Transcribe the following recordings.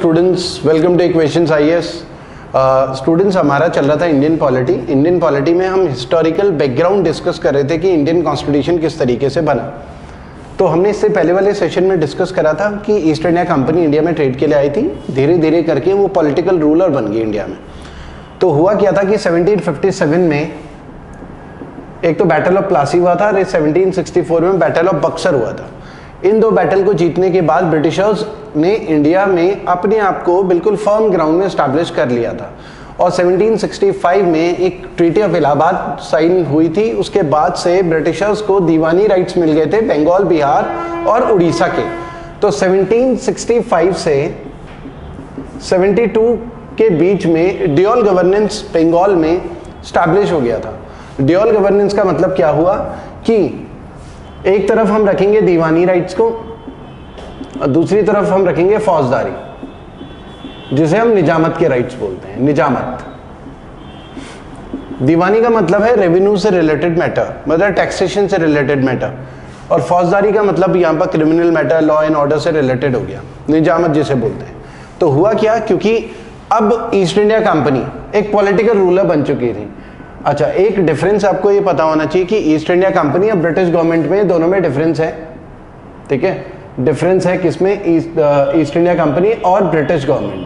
Students, welcome two equations IAS. Students, हमारा चल रहा था इंडियन पॉलिटी में हम हिस्टोरिकल बैकग्राउंड डिस्कस कर रहे थे कि इंडियन कॉन्स्टिट्यूशन किस तरीके से बना। तो हमने इससे पहले वाले सेशन में डिस्कस करा था कि ईस्ट इंडिया कंपनी इंडिया में ट्रेड के लिए आई थी, धीरे धीरे करके वो पॉलिटिकल रूलर बन गई इंडिया में। तो हुआ क्या था कि 1757 में एक तो बैटल ऑफ प्लासी हुआ था और 1764 में बैटल ऑफ बक्सर हुआ था। इन दो बैटल को जीतने के बाद ब्रिटिशर्स ने इंडिया में अपने आप को बिल्कुल फर्म ग्राउंड में स्टैब्लिश कर लिया था और 1765 में एक ट्रीटी ऑफ इलाहाबाद साइन हुई थी। उसके बाद से ब्रिटिशर्स को दीवानी राइट्स मिल गए थे बंगाल, बिहार और उड़ीसा के। तो 1765 से 72 के बीच में ड्यूअल गवर्नेंस बंगाल में स्टैब्लिश हो गया था। ड्यूअल गवर्नेंस का मतलब क्या हुआ कि एक तरफ हम रखेंगे दीवानी राइट्स को और दूसरी तरफ हम रखेंगे फौजदारी, जिसे हम निजामत के राइट्स बोलते हैं। निजामत, दीवानी का मतलब है रेवेन्यू से रिलेटेड मैटर, मतलब टैक्सेशन से रिलेटेड मैटर, और फौजदारी का मतलब यहाँ पर criminal matter, law and order से रिलेटेड हो गया, निजामत जिसे बोलते हैं। तो हुआ क्या, क्योंकि अब ईस्ट इंडिया कंपनी एक पॉलिटिकल रूलर बन चुकी थी। अच्छा, एक डिफरेंस आपको ये पता होना चाहिए कि ईस्ट इंडिया कंपनी और ब्रिटिश गवर्नमेंट में, दोनों में डिफरेंस है। ठीक है, डिफरेंस है किसमें, ईस्ट इंडिया कंपनी और ब्रिटिश गवर्नमेंट।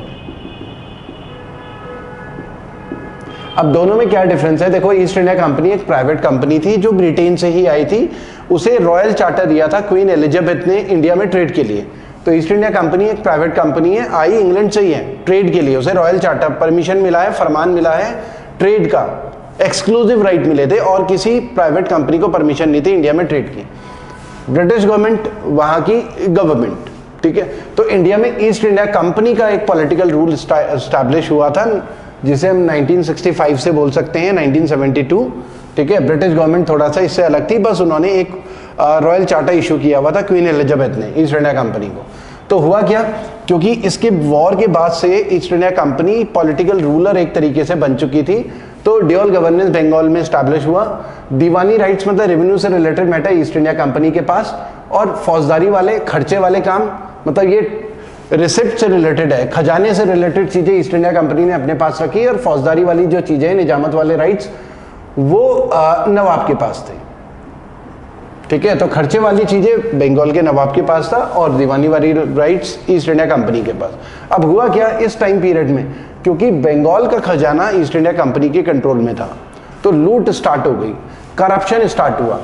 अब दोनों में क्या डिफरेंस है, देखो, ईस्ट इंडिया कंपनी एक प्राइवेट कंपनी थी जो ब्रिटेन से ही आई थी। उसे रॉयल चार्टर दिया था क्वीन एलिजाबेथ ने इंडिया में ट्रेड के लिए। तो ईस्ट इंडिया कंपनी एक प्राइवेट कंपनी है, आई इंग्लैंड से ही है ट्रेड के लिए। उसे रॉयल चार्टर परमिशन मिला है, फरमान मिला है ट्रेड का, एक्सक्लूसिव राइट मिले थे और किसी प्राइवेट कंपनी को परमिशन नहीं थी इंडिया में ट्रेड की। ब्रिटिश गवर्नमेंट वहां की गवर्नमेंट। ठीक है, तो इंडिया में ईस्ट इंडिया कंपनी का एक पॉलिटिकल रूल एस्टैब्लिश हुआ था, जिसे हम 1965 से बोल सकते हैं 1972। ठीक है, ब्रिटिश गवर्नमेंट थोड़ा सा इससे अलग थी, बस उन्होंने एक रॉयल चार्टर इशू किया हुआ था क्वीन एलिजाबेथ ने ईस्ट इंडिया कंपनी को। तो हुआ क्या, क्योंकि इसके वॉर के बाद से east India company political ruler एक तरीके से बन चुकी थी, तो ड्यूअल गवर्नेंस बंगाल में स्टैब्लिश हुआ। दीवानी राइट्स मतलब रेवेन्यू से related matter east India company के पास, और फौजदारी वाले खर्चे वाले काम, मतलब ये रिसिप्ट से रिलेटेड है, खजाने से रिलेटेड चीजें ईस्ट इंडिया कंपनी ने अपने पास रखी, और फौजदारी वाली जो चीजें, निजामत वाले राइट्स, वो नवाब के पास थे। ठीक है, तो खर्चे वाली चीजें बंगाल के नवाब के पास था और दीवानी वाली राइट्स ईस्ट इंडिया कंपनी के पास। अब हुआ क्या इस टाइम पीरियड में, क्योंकि बंगाल का खजाना ईस्ट इंडिया कंपनी के कंट्रोल में था, तो लूट स्टार्ट हो गई, करप्शन स्टार्ट हुआ।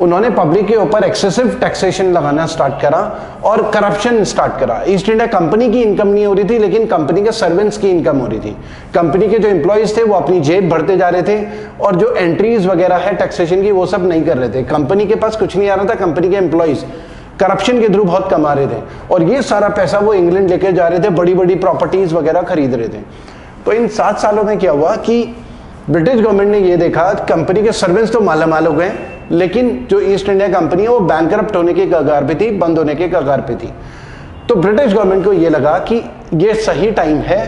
उन्होंने पब्लिक के ऊपर एक्सेसिव टैक्सेशन लगाना स्टार्ट करा और करप्शन स्टार्ट करा। ईस्ट इंडिया कंपनी की इनकम नहीं हो रही थी, लेकिन कंपनी के सर्वेंट्स की इनकम हो रही थी। कंपनी के जो एम्प्लॉयज थे वो अपनी जेब भरते जा रहे थे, और जो एंट्रीज वगैरह है टैक्सेशन की वो सब नहीं कर रहे थे। कंपनी के पास कुछ नहीं आ रहा था, कंपनी के एम्प्लॉयज करप्शन के थ्रू बहुत कमा रहे थे, और ये सारा पैसा वो इंग्लैंड लेके जा रहे थे, बड़ी बड़ी प्रॉपर्टीज वगैरह खरीद रहे थे। तो इन 7 सालों में क्या हुआ कि ब्रिटिश गवर्नमेंट ने ये देखा कंपनी के सर्वेंट्स तो मालामाल हो गए, लेकिन जो ईस्ट इंडिया कंपनी है वो बैंकरप्ट होने के कगार पे थी, बंद होने के कगार पे थी। तो ब्रिटिश गवर्नमेंट को ये लगा कि ये सही टाइम है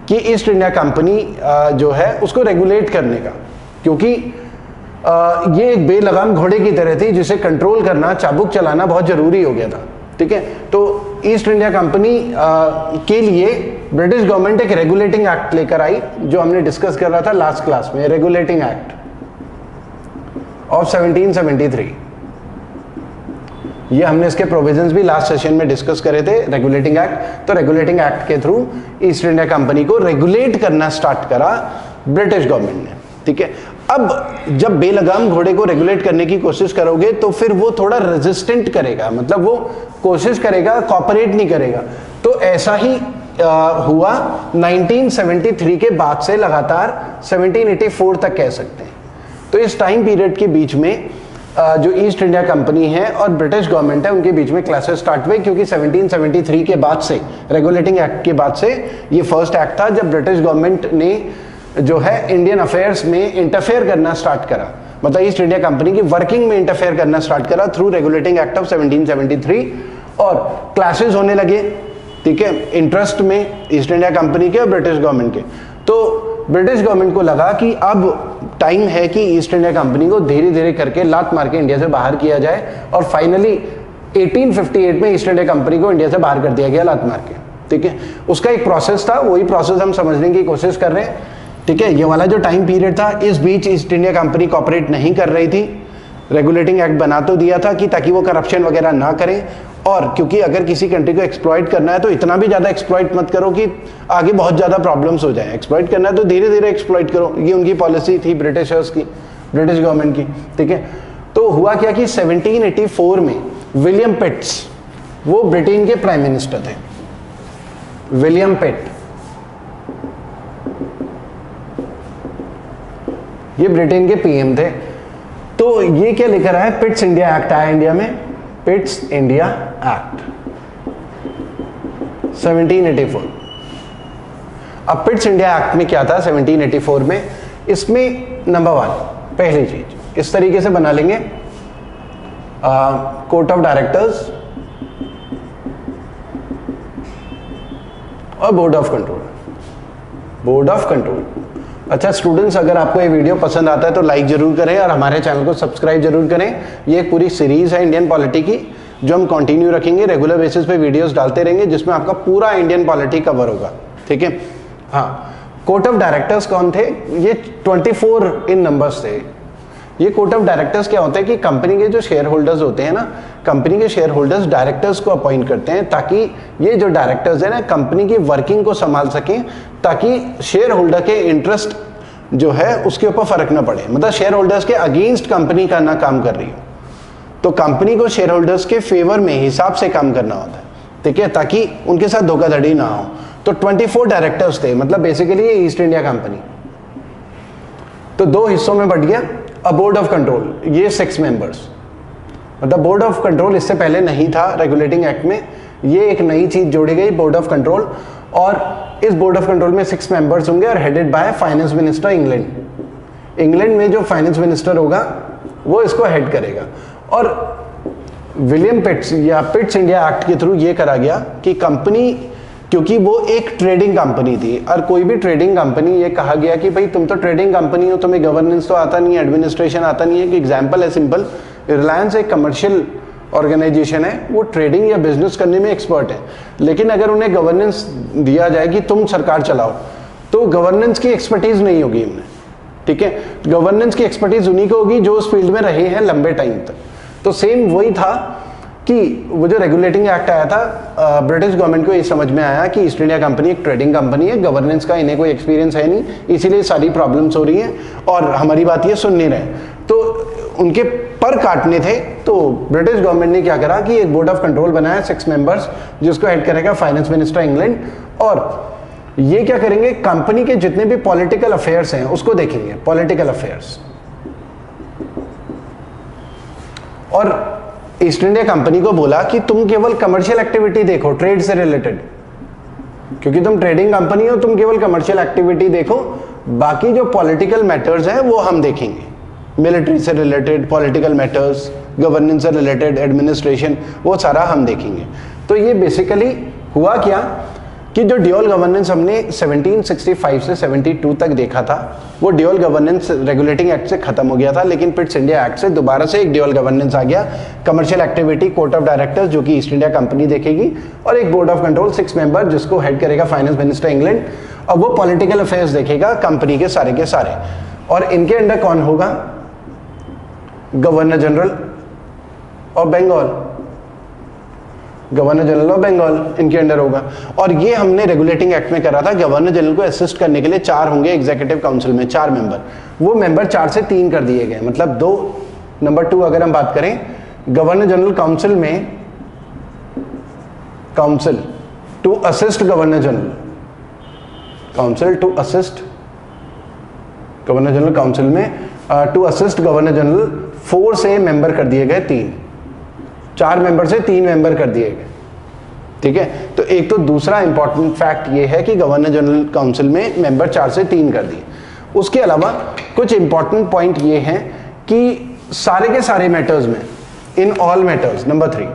कि ईस्ट इंडिया कंपनी जो है उसको रेगुलेट करने का, क्योंकि ये एक बेलगाम घोड़े की तरह थी जिसे कंट्रोल करना, चाबुक चलाना बहुत जरूरी हो गया था। ठीक है, तो ईस्ट इंडिया कंपनी के लिए ब्रिटिश गवर्नमेंट एक रेगुलेटिंग एक्ट लेकर आई, जो हमने डिस्कस कर रहा था लास्ट क्लास में, रेगुलेटिंग एक्ट ऑफ 1773। ये हमने इसके प्रोविजंस भी लास्ट सेशन में डिस्कस करे थे, रेगुलेटिंग एक्ट। तो रेगुलेटिंग एक्ट के थ्रू ईस्ट इंडिया कंपनी को रेगुलेट करना स्टार्ट करा ब्रिटिश गवर्नमेंट ने। ठीक है, अब जब बेलगाम घोड़े को रेगुलेट करने की कोशिश करोगे तो फिर वो थोड़ा रेजिस्टेंट करेगा, मतलब वो कोशिश करेगा, कॉपरेट नहीं करेगा। तो ऐसा ही हुआ 1973 के बाद से लगातार 1784 तक कह सकते हैं। तो इस टाइम पीरियड के बीच में जो ईस्ट इंडिया कंपनी है और ब्रिटिश गवर्नमेंट है, उनके बीच में क्लैशेस स्टार्ट हुए, क्योंकि 1773 के बाद से, रेगुलेटिंग एक्ट के बाद से, ये फर्स्ट एक्ट था जब ब्रिटिश गवर्नमेंट ने जो है इंडियन अफेयर्स में इंटरफेयर करना स्टार्ट करा, मतलब ईस्ट इंडिया कंपनी की वर्किंग में इंटरफेयर करना स्टार्ट करा थ्रू रेगुलेटिंग एक्ट ऑफ 1773, और क्लैशेस होने लगे। ठीक है, इंटरेस्ट में ईस्ट इंडिया कंपनी के और ब्रिटिश गवर्नमेंट के। तो ब्रिटिश गवर्नमेंट को लगा कि अब टाइम है कि ईस्ट इंडिया कंपनी को धीरे धीरे करके लात मार के इंडिया से बाहर किया जाए, और फाइनली 1858 में ईस्ट इंडिया कंपनी को इंडिया से बाहर कर दिया गया लात मार के। ठीक है, उसका एक प्रोसेस था, वही प्रोसेस हम समझने की कोशिश कर रहे हैं। ठीक है, ये वाला जो टाइम पीरियड था, इस बीच ईस्ट इंडिया कंपनी कॉपरेट नहीं कर रही थी। रेगुलेटिंग एक्ट बना तो दिया था कि ताकि वो करप्शन वगैरह ना करें, और क्योंकि अगर किसी कंट्री को एक्सप्लॉइट करना है तो इतना भी ज़्यादा एक्सप्लॉइट मत करो कि आगे बहुत ज़्यादा प्रॉब्लम्स हो जाए। एक्सप्लॉइट करना है तो धीरे धीरे एक्सप्लॉइट करो, ये उनकी पॉलिसी थी ब्रिटिशर्स की, ब्रिटिश गवर्नमेंट की। ठीक है, तो हुआ क्या कि 1784 में विलियम पिट्स, वो ब्रिटेन के प्राइम मिनिस्टर थे, विलियम पिट, ये ब्रिटेन के पीएम थे। तो ये क्या लेकर आया, पिट्स इंडिया एक्ट आया इंडिया में, पिट्स इंडिया एक्ट 1784। अब पिट्स इंडिया एक्ट में क्या था 1784 में, इसमें नंबर 1 पहली चीज इस तरीके से बना लेंगे, कोर्ट ऑफ डायरेक्टर्स और board of control, board of control. अच्छा स्टूडेंट्स, अगर आपको ये वीडियो पसंद आता है तो लाइक जरूर करें और हमारे चैनल को सब्सक्राइब जरूर करें। ये एक पूरी सीरीज है इंडियन पॉलिटी की, जो हम कंटिन्यू रखेंगे, रेगुलर बेसिस पे वीडियोस डालते रहेंगे, जिसमें आपका पूरा इंडियन पॉलिटी कवर होगा। ठीक है, हाँ, कोर्ट ऑफ डायरेक्टर्स कौन थे, ये 24 इन नंबर्स थे। ये कोर्ट ऑफ डायरेक्टर्स क्या होता है कि कंपनी के जो शेयर होल्डर्स होते हैं ना, कंपनी के शेयर होल्डर्स डायरेक्टर्स को अपॉइंट करते हैं, ताकि ये जो डायरेक्टर्स है ना कंपनी की वर्किंग को संभाल सकें, ताकि शेयर होल्डर के इंटरेस्ट जो है उसके ऊपर फर्क ना पड़े, मतलब शेयर होल्डर्स के अगेंस्ट कंपनी का ना काम कर रही हो। तो कंपनी को शेयर होल्डर्स के फेवर में हिसाब से काम करना होता है। ठीक है, ताकि उनके साथ धोखाधड़ी ना हो। तो 24 डायरेक्टर्स थे, मतलब बेसिकली ये ईस्ट इंडिया कंपनी। तो 2 हिस्सों में बट गया। अब बोर्ड ऑफ कंट्रोल, ये 6 मेंबर्स, मतलब बोर्ड ऑफ कंट्रोल इससे पहले नहीं था रेगुलेटिंग एक्ट में, ये एक नई चीज जोड़ी गई, बोर्ड ऑफ कंट्रोल। और इस बोर्ड ऑफ कंट्रोल में 6 मेंबर्स होंगे और headed by finance minister England. England में जो फाइनेंस मिनिस्टर होगा वो इसको हेड करेगा। और विलियम पिट्स या पिट्स इंडिया एक्ट के थ्रू ये करा गया कि कंपनी, क्योंकि वो एक ट्रेडिंग कंपनी थी, और कोई भी ट्रेडिंग कंपनी, ये कहा गया कि भाई तुम तो ट्रेडिंग कंपनी हो, तुम्हें गवर्नेंस तो आता नहीं है, एडमिनिस्ट्रेशन आता नहीं है। कि एग्जांपल है सिंपल, रिलायंस एक कमर्शियल ऑर्गेनाइजेशन है, वो ट्रेडिंग या बिजनेस करने में एक्सपर्ट है, लेकिन अगर उन्हें गवर्नेंस दिया जाए कि तुम सरकार चलाओ, तो गवर्नेंस की एक्सपर्टीज नहीं होगी उन्हें। ठीक है, गवर्नेंस की एक्सपर्टीज उन्हीं को होगी जो उस फील्ड में रहे हैं लंबे टाइम तक। तो सेम वही था कि वो जो रेगुलेटिंग एक्ट आया था, ब्रिटिश गवर्नमेंट को ये समझ में आया कि ईस्ट इंडिया कंपनी एक ट्रेडिंग कंपनी है, गवर्नेंस का इन्हें कोई एक्सपीरियंस है नहीं, इसीलिए सारी प्रॉब्लम्स हो रही हैं और हमारी बात ये सुन नहीं रहे। तो उनके पर काटने थे, तो ब्रिटिश गवर्नमेंट ने क्या करा कि एक बोर्ड ऑफ कंट्रोल बनाया 6 मेंबर्स, जिसको हेड करेगा फाइनेंस मिनिस्टर इंग्लैंड। और ये क्या करेंगे, कंपनी के जितने भी पॉलिटिकल अफेयर्स हैं उसको देखेंगे, पॉलिटिकल अफेयर्स। और ईस्ट इंडिया कंपनी को बोला कि तुम केवल कमर्शियल एक्टिविटी देखो, ट्रेड से रिलेटेड, क्योंकि तुम ट्रेडिंग कंपनी हो, तुम केवल कमर्शियल एक्टिविटी देखो, बाकी जो पॉलिटिकल मैटर्स हैं वो हम देखेंगे, मिलिट्री से रिलेटेड पॉलिटिकल मैटर्स, गवर्नेंस से रिलेटेड, एडमिनिस्ट्रेशन, वो सारा हम देखेंगे। तो ये बेसिकली हुआ क्या कि जो ड्यूअल गवर्नेंस हमने 1765 से 72 तक देखा था, वो ड्यूअल गवर्नेंस रेगुलेटिंग एक्ट से खत्म हो गया था, लेकिन पिट्स इंडिया एक्ट से दोबारा से एक ड्यूअल गवर्नेंस आ गया। Commercial activity, court of directors जो कि ईस्ट इंडिया कंपनी देखेगी, और एक बोर्ड ऑफ कंट्रोल 6 मेंबर जिसको हेड करेगा फाइनेंस मिनिस्टर इंग्लैंड, और वो पॉलिटिकल अफेयर्स देखेगा कंपनी के सारे। और इनके अंडर कौन होगा, गवर्नर जनरल और Bengal, governor general of Bengal इनके अंडर होगा। और ये हमने रेगुलेटिंग एक्ट में करा था, गवर्नर जनरल को असिस्ट करने के लिए 4 होंगे एग्जीक्यूटिव काउंसिल में, 4 मेंबर। वो मेंबर 4 से 3 कर दिए गए, मतलब 2। नंबर 2 अगर हम बात करें, गवर्नर जनरल काउंसिल में, council to assist governor general, council to assist governor general, council में टू असिस्ट गवर्नर जनरल 4 से मेंबर कर दिए गए 3, 4 मेंबर से 3 मेंबर कर दिए गए। ठीक है, तो एक तो दूसरा इंपॉर्टेंट फैक्ट ये है कि गवर्नर जनरल काउंसिल में मेंबर 4 से 3 कर दिए। उसके अलावा कुछ इंपॉर्टेंट पॉइंट ये हैं कि सारे के सारे मैटर्स में, in all matters, number 3,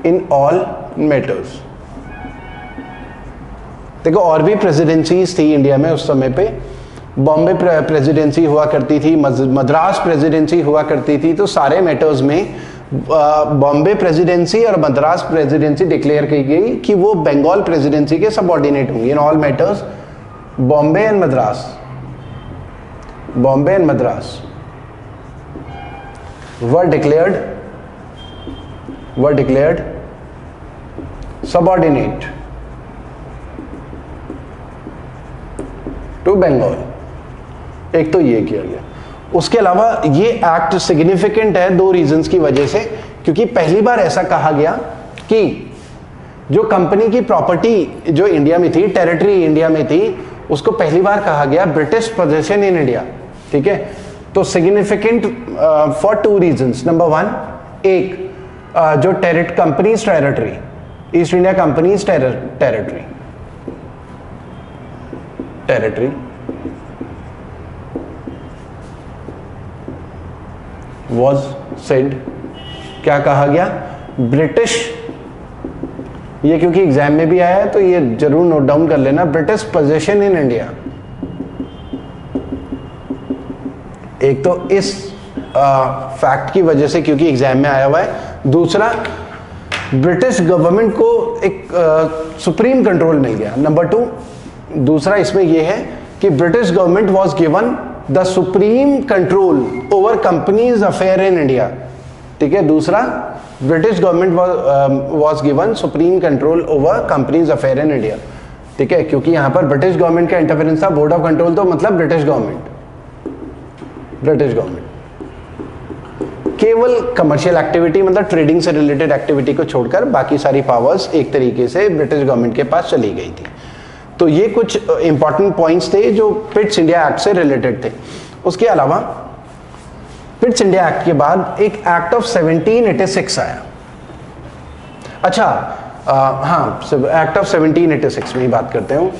in all matters. देखो और भी प्रेसिडेंसीज थी इंडिया में उस समय पे, बॉम्बे प्रेसिडेंसी हुआ करती थी, मद्रास प्रेसिडेंसी हुआ करती थी, तो सारे मैटर्स में बॉम्बे प्रेसिडेंसी और मद्रास प्रेसिडेंसी डिक्लेयर की गई कि वो बंगाल प्रेसिडेंसी के सबऑर्डिनेट होंगी in all matters. Bombay and Madras were declared subordinate to Bengal। एक तो ये किया गया। उसके अलावा ये एक्ट सिग्निफिकेंट है दो रीजंस की वजह से, क्योंकि पहली बार ऐसा कहा गया कि जो कंपनी की प्रॉपर्टी जो इंडिया में थी, टेरिटरी इंडिया में थी, उसको पहली बार कहा गया ब्रिटिश पोजेशन इन इंडिया। ठीक है, तो significant for two reasons. Number one, एक जो companies territory, east India companies territory was said, क्या कहा गया, ब्रिटिश, ये क्योंकि एग्जाम में भी आया है तो ये जरूर नोट डाउन कर लेना, ब्रिटिश पोजेशन इन इंडिया। एक तो इस फैक्ट की वजह से क्योंकि एग्जाम में आया हुआ है, दूसरा ब्रिटिश गवर्नमेंट को एक सुप्रीम कंट्रोल मिल गया। नंबर टू, दूसरा इसमें यह है कि British government was given the supreme control over companies affair in India. ठीक है, दूसरा, British government was given supreme control over companies affair in India. ठीक है, क्योंकि यहां पर ब्रिटिश गवर्नमेंट का इंटरफेरेंस था, बोर्ड ऑफ कंट्रोल तो मतलब ब्रिटिश गवर्नमेंट केवल कमर्शियल एक्टिविटी मतलब ट्रेडिंग से रिलेटेड एक्टिविटी को छोड़कर बाकी सारी पावर्स एक तरीके से ब्रिटिश गवर्नमेंट के पास चली गई थी। तो ये कुछ इंपॉर्टेंट पॉइंट्स थे जो पिट्स इंडिया एक्ट से रिलेटेड थे। उसके अलावा पिट्स इंडिया एक्ट के बाद एक एक्ट ऑफ 1786 आया। अच्छा, हाँ, एक्ट ऑफ 1786 में ही बात करते हैं।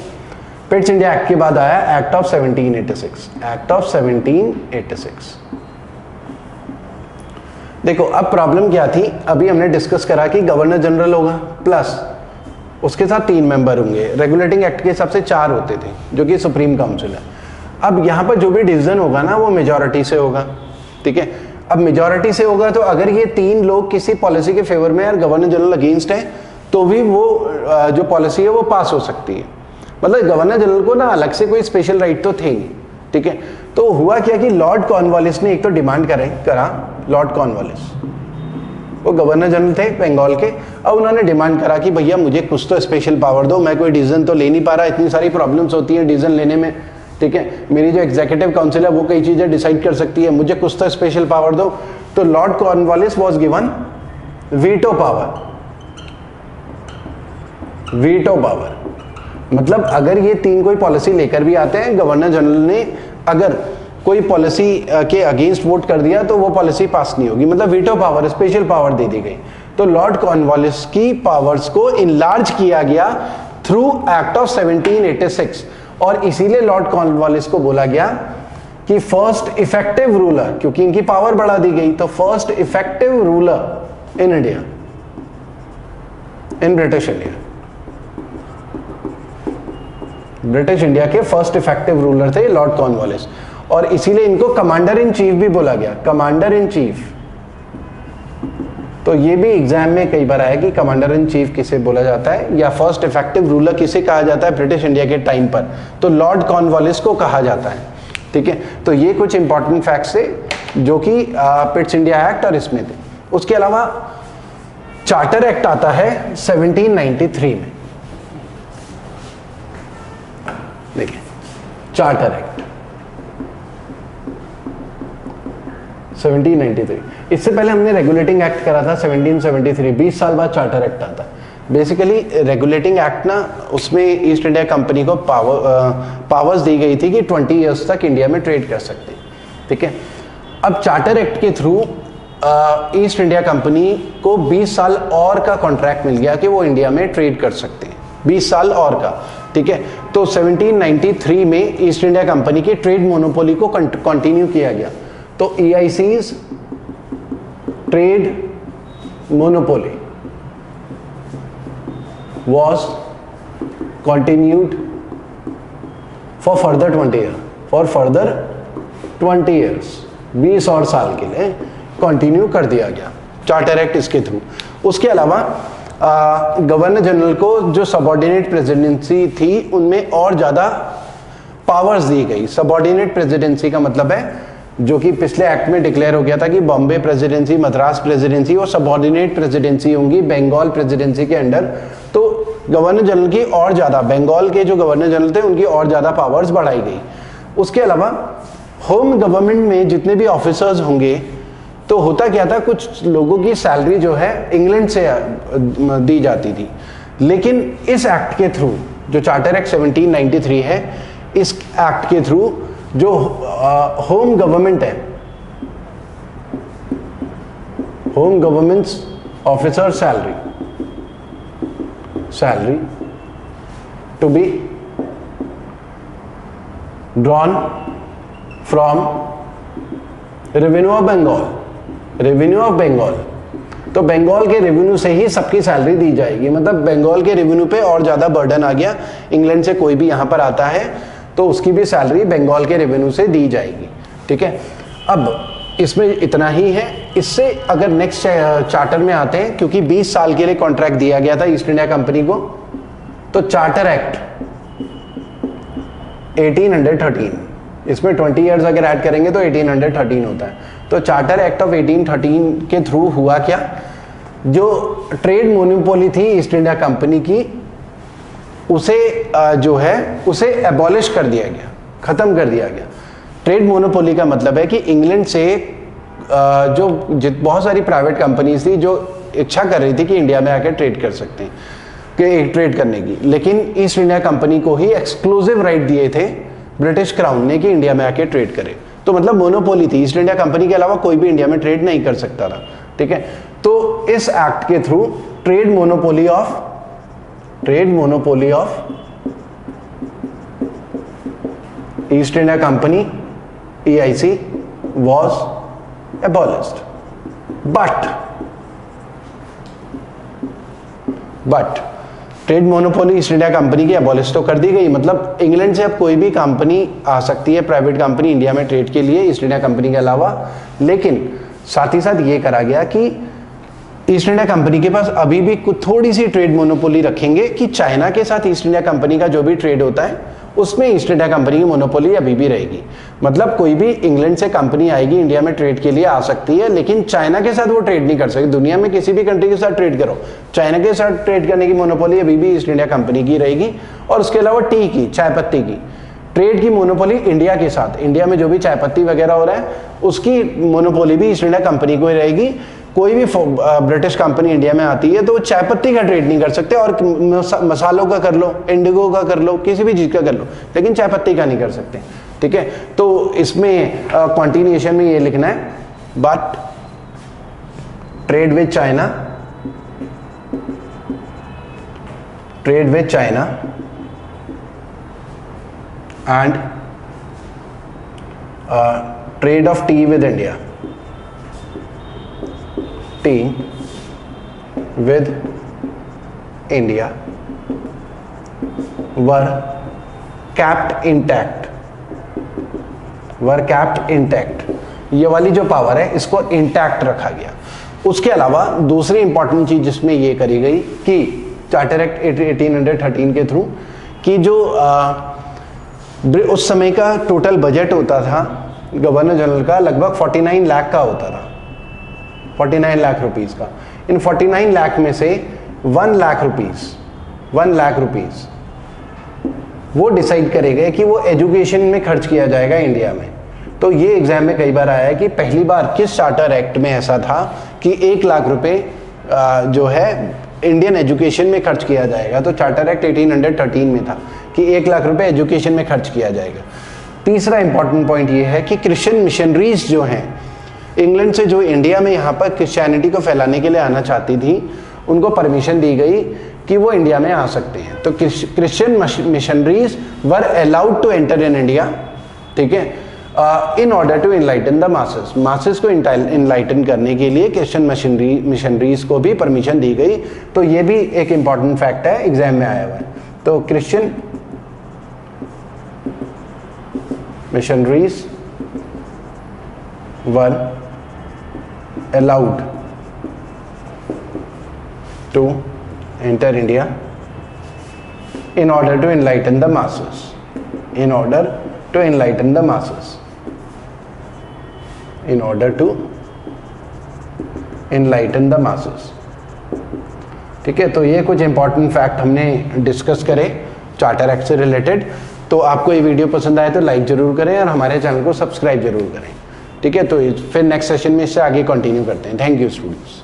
पिट्स इंडिया एक्ट के बाद आया एक्ट ऑफ 1786। देखो, अब प्रॉब्लम क्या थी, अभी हमने डिस्कस करा कि गवर्नर जनरल होगा प्लस उसके साथ 3 मेंबर होंगे। रेगुलेटिंग एक्ट के हिसाब से 4 होते थे, जो कि सुप्रीम काउंसिल है। अब यहाँ पर जो भी डिसीजन होगा ना, वो मेजॉरिटी से होगा। ठीक है, अब मेजॉरिटी से होगा तो अगर ये 3 लोग किसी पॉलिसी के फेवर में और गवर्नर जनरल अगेंस्ट है तो भी वो जो पॉलिसी है वो पास हो सकती है। मतलब गवर्नर जनरल को ना अलग से कोई स्पेशल राइट तो थे नहीं। ठीक है, तो हुआ क्या कि लॉर्ड कॉर्नवालिस ने एक तो डिमांड करा, लॉर्ड कॉर्नवालिस वो गवर्नर जनरल थे बंगाल के। अब उन्होंने डिमांड करा कि भैया मुझे कुछ तो स्पेशल पावर दो, मैं कोई डिसीजन तो ले नहीं पा रहा, इतनी सारी प्रॉब्लम्स होती हैं डिसीजन लेने में। ठीक है, मेरी जो एग्जीक्यूटिव काउंसिल है वो कई चीजें डिसाइड कर सकती है, मुझे कुछ तो स्पेशल पावर दो। तो Lord Cornwallis was given veto power. मतलब अगर ये 3 कोई पॉलिसी लेकर भी आते हैं, गवर्नर जनरल ने अगर कोई पॉलिसी के अगेंस्ट वोट कर दिया तो वो पॉलिसी पास नहीं होगी, मतलब वीटो पावर, स्पेशल पावर दे दी गई। तो लॉर्ड कॉर्नवालिस की पावर्स को इनलार्ज किया गया थ्रू एक्ट ऑफ 1786, और इसीलिए लॉर्ड कॉर्नवालिस को बोला गया कि फर्स्ट इफेक्टिव रूलर, क्योंकि इनकी पावर बढ़ा दी गई, तो first effective ruler in India, in British India के फर्स्ट इफेक्टिव रूलर थे लॉर्ड कॉर्नवालिस, और इसीलिए इनको कमांडर इन चीफ भी बोला गया, कमांडर इन चीफ। तो ये भी एग्जाम में कई बार आया कि कमांडर इन चीफ किसे बोला जाता है या फर्स्ट इफेक्टिव रूलर किसे कहा जाता है ब्रिटिश इंडिया के टाइम पर, तो लॉर्ड कॉर्नवालिस को कहा जाता है। ठीक है, तो ये कुछ इंपॉर्टेंट फैक्ट्स थे जो कि पिट्स इंडिया एक्ट और इसमें थे। उसके अलावा चार्टर एक्ट आता है 1793 में। देखिए, चार्टर एक्ट 1793, इससे पहले हमने रेगुलेटिंग एक्ट करा था 1773, 20 साल बाद चार्टर एक्ट आता है। बेसिकली रेगुलेटिंग एक्ट ना, उसमें ईस्ट इंडिया कंपनी को पावर्स दी गई थी कि 20 इयर्स तक इंडिया में ट्रेड कर सकते हैं। ठीक है, अब चार्टर एक्ट के थ्रू ईस्ट इंडिया कंपनी को 20 साल और का कॉन्ट्रैक्ट मिल गया कि वो इंडिया में ट्रेड कर सकते हैं, 20 साल और का। ठीक है, तो 1793 में ईस्ट इंडिया कंपनी की ट्रेड मोनोपोली को कंटिन्यू किया गया। तो EIC's trade monopoly was continued for further 20 years, for further 20 years, 20 और साल के लिए कंटिन्यू कर दिया गया। चार्टर एक्ट इसके थ्रू। उसके अलावा गवर्नर जनरल को जो सबऑर्डिनेट प्रेसिडेंसी थी उनमें और ज़्यादा पावर्स दी गई। सबऑर्डिनेट प्रेसिडेंसी का मतलब है जो कि पिछले एक्ट में डिक्लेयर हो गया था कि बॉम्बे प्रेसिडेंसी, मद्रास प्रेसिडेंसी और सबऑर्डिनेट प्रेसिडेंसी होंगी बंगाल प्रेसिडेंसी के अंडर। तो गवर्नर जनरल की और ज़्यादा, बंगाल के जो गवर्नर जनरल थे उनकी और ज़्यादा पावर्स बढ़ाई गई। उसके अलावा होम गवर्नमेंट में जितने भी ऑफिसर्स होंगे, तो होता क्या था, कुछ लोगों की सैलरी जो है इंग्लैंड से दी जाती थी, लेकिन इस एक्ट के थ्रू, जो चार्टर एक्ट 1793 है, इस एक्ट के थ्रू जो होम गवर्नमेंट है, home governments officer salary to be drawn from revenue of Bengal, तो बंगाल के रेवेन्यू से ही सबकी सैलरी दी जाएगी। मतलब बंगाल के रेवेन्यू पे और ज्यादा बर्डन आ गया। इंग्लैंड से कोई भी यहां पर आता है तो उसकी भी सैलरी बंगाल के रेवेन्यू से दी जाएगी। ठीक है, अब इसमें इतना ही है। इससे अगर नेक्स्ट चार्टर में आते हैं, क्योंकि 20 साल के लिए कॉन्ट्रैक्ट दिया गया था ईस्ट इंडिया कंपनी को, तो चार्टर एक्ट 1813, इसमें 20 ईयर्स अगर ऐड करेंगे तो 1813 होता है। तो चार्टर एक्ट ऑफ 1813 के थ्रू हुआ क्या, जो ट्रेड मोनोपोली थी ईस्ट इंडिया कंपनी की, उसे जो है उसे एबॉलिश कर दिया गया, खत्म कर दिया गया। ट्रेड मोनोपोली का मतलब है कि इंग्लैंड से जो बहुत सारी प्राइवेट कंपनीज थी जो इच्छा कर रही थी कि इंडिया में आकर ट्रेड कर सकते हैं, कि ट्रेड करने की, लेकिन ईस्ट इंडिया कंपनी को ही एक्सक्लूसिव राइट दिए थे ब्रिटिश क्राउन ने कि इंडिया में आके ट्रेड करे। तो मतलब मोनोपोली थी, ईस्ट इंडिया कंपनी के अलावा कोई भी इंडिया में ट्रेड नहीं कर सकता था। ठीक है, तो इस एक्ट के through trade monopoly of east India company EIC was abolished, but trade monopoly east India company की एबॉलिश तो कर दी गई। मतलब इंग्लैंड से अब कोई भी कंपनी आ सकती है, प्राइवेट कंपनी, इंडिया में ट्रेड के लिए ईस्ट इंडिया कंपनी के अलावा। लेकिन साथ ही साथ ये करा गया कि ईस्ट इंडिया कंपनी के पास अभी भी कुछ थोड़ी सी ट्रेड मोनोपोली रखेंगे कि चाइना के साथ ईस्ट इंडिया कंपनी का जो भी ट्रेड होता है उसमें ईस्ट इंडिया कंपनी की मोनोपोली अभी भी रहेगी। मतलब कोई भी इंग्लैंड से कंपनी आएगी, इंडिया में ट्रेड के लिए आ सकती है, लेकिन चाइना के साथ वो ट्रेड नहीं कर सकती। दुनिया में किसी भी कंट्री के साथ ट्रेड करो, चाइना के साथ ट्रेड करने की मोनोपोली अभी भी ईस्ट इंडिया कंपनी की रहेगी। और उसके अलावा टी की, चाय पत्ती की ट्रेड की मोनोपोली इंडिया के साथ, इंडिया में जो भी चाय पत्ती वगैरह हो रहा है उसकी मोनोपोली भी ईस्ट इंडिया कंपनी को ही रहेगी। कोई भी ब्रिटिश कंपनी इंडिया में आती है तो वो चाय पत्ती का ट्रेड नहीं कर सकते, और मसालों का कर लो, इंडिगो का कर लो, किसी भी चीज का कर लो, लेकिन चाय पत्ती का नहीं कर सकते। ठीक है, तो इसमें कॉन्टिन्यूएशन में ये लिखना है, but trade with China and trade off T with India, with India were kept intact। ये वाली जो पावर है इसको इंटैक्ट रखा गया। उसके अलावा दूसरी इंपॉर्टेंट चीज जिसमें ये करी गई कि चार्टर एक्ट 1813 के थ्रू कि जो उस समय का टोटल बजट होता था गवर्नर जनरल का लगभग 49 लाख का होता था, 49 लाख रुपीस का। इन 49 लाख में से 1 लाख रुपीस वो डिसाइड करेगा कि वो एजुकेशन में खर्च किया जाएगा इंडिया में। तो ये एग्जाम में कई बार आया है कि पहली बार किस चार्टर एक्ट में ऐसा था कि 1 लाख रुपए जो है इंडियन एजुकेशन में खर्च किया जाएगा। तो चार्टर एक्ट 1813 में था कि 1 लाख रुपए एजुकेशन में खर्च किया जाएगा। तीसरा इंपॉर्टेंट पॉइंट ये है कि क्रिश्चियन मिशनरीज जो हैं इंग्लैंड से, जो इंडिया में यहाँ पर क्रिश्चियनिटी को फैलाने के लिए आना चाहती थी, उनको परमिशन दी गई कि वो इंडिया में आ सकते हैं। तो Christian missionaries were allowed to enter in India. ठीक है, in order to enlighten the masses को इनलाइटन करने के लिए क्रिश्चियन मिशनरीज को भी परमिशन दी गई। तो ये भी एक इंपॉर्टेंट फैक्ट है, एग्जाम में आया हुआ है। तो Christian missionaries were allowed to enter India in order to enlighten the masses. In order to enlighten the masses. In order to enlighten the masses. ठीक है, तो ये कुछ इंपॉर्टेंट फैक्ट हमने डिस्कस करे चार्टर एक्ट से रिलेटेड। तो आपको ये वीडियो पसंद आए तो लाइक जरूर करें और हमारे चैनल को सब्सक्राइब जरूर करें। ठीक है, तो फिर नेक्स्ट सेशन में इससे आगे कंटिन्यू करते हैं। Thank you students.